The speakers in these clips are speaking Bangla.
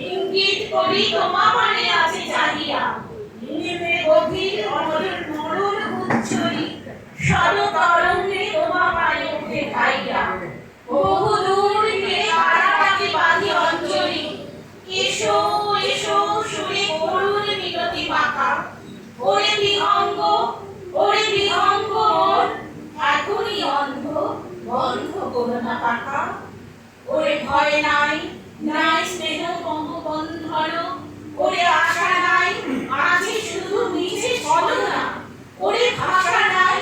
ইঙ্গিত করি তোমা মনে আছে চাহিয়া, নিমে গভীর অনল মরুর উচ্চরি, শত তরঙ্গে তোমা পায়ে উঠে খাইয়া, বহু দূর কে কারাটাকে বাঁধি অঞ্জলি, এসো এসো সুরে করুণ মিনতি মাখা, ওরে বিহঙ্গ মোর, এখনই অন্ধ বন্ধ করো না পাখা। ওরে ভয় নাই নাই স্নেহ বন্ধন, ওরে আশা নাই আছে শুধু মিছে ছলনা, ওরে ভাষা নাই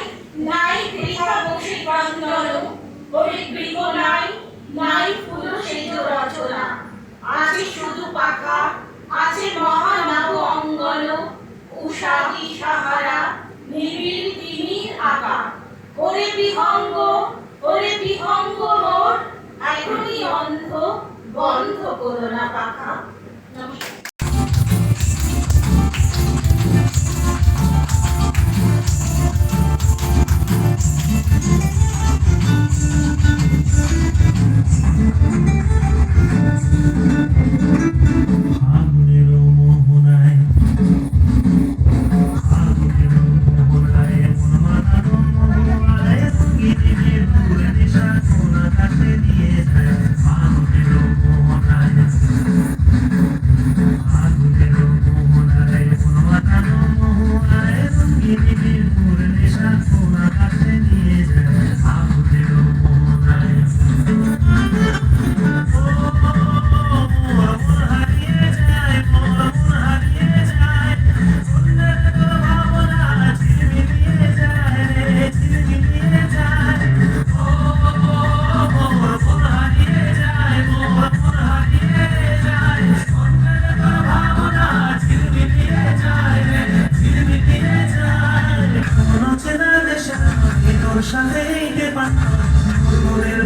নাই বৃথা বসে ক্রন্দন, ওরে গৃহ নাই নাই ফুল সেজ রচনা, আছে শুধু পাখা আছে মহানব অঙ্গন, উষাদি সাহারা নিবিড় তিমির আকা। ওরে বিহঙ্গ মোর, এখনই অন্ধ বন্ধ করো না পাখা। নমস্কার।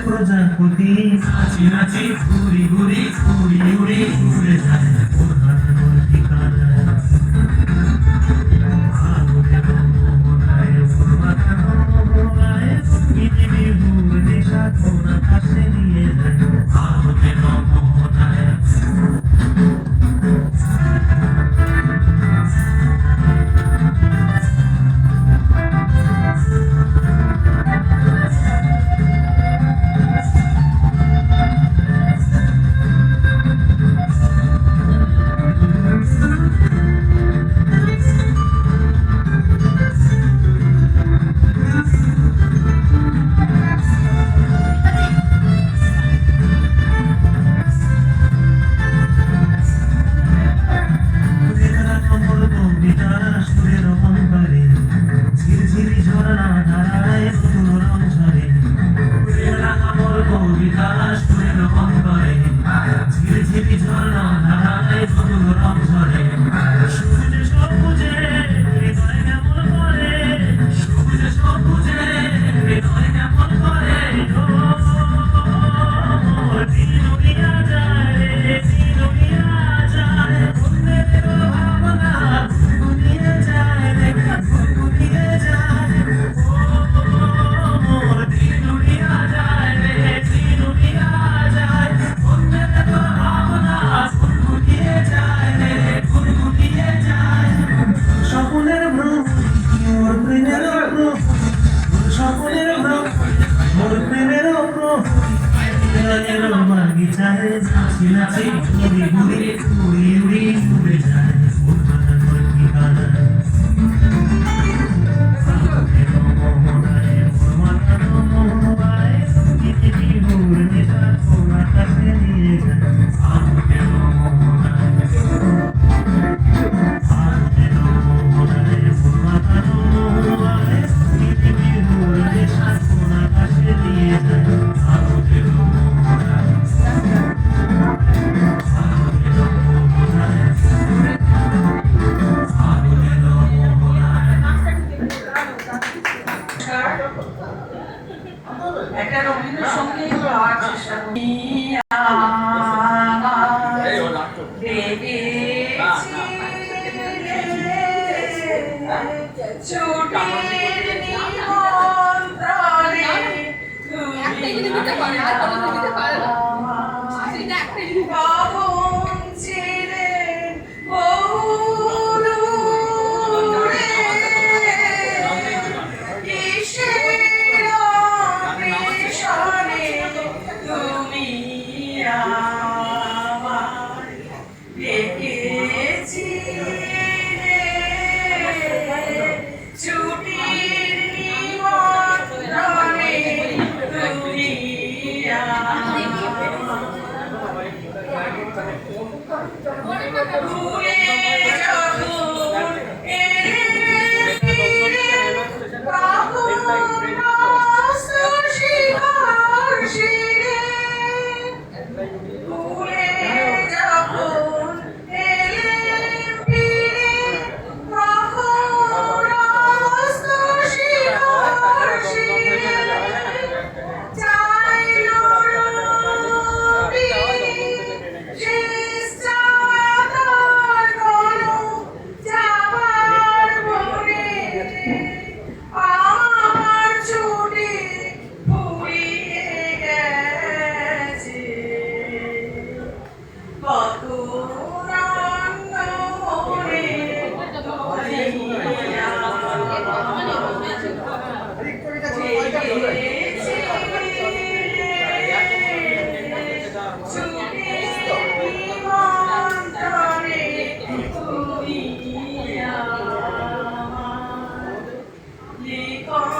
প্রজাপতি নাচি নাচি ঘুরি ঘুরি উড়ি উড়ি উড়ে যায় ওর ঠিকানা, আগুনের মোহনায় ওর মাথা মোহনায় পৃথিবীর দূর নেশা কোন আকাশে নিয়ে যায় আগুনের মোহনায়। একটা রবীন্দ্রসঙ্গীত গাওয়ার চেষ্টা করি। ছুটির ঘুরে যখন এলে তখন রাস্তার শিখার শিরে ঘুরে যখন এলে ফিরে তখন রাস্তার শিখার শিরে চাইল রবি শেষ চাঁদার কলম যাবার মনে আমার ছুটি ফুরিয়ে গেছে কত রঙ মনে লিখন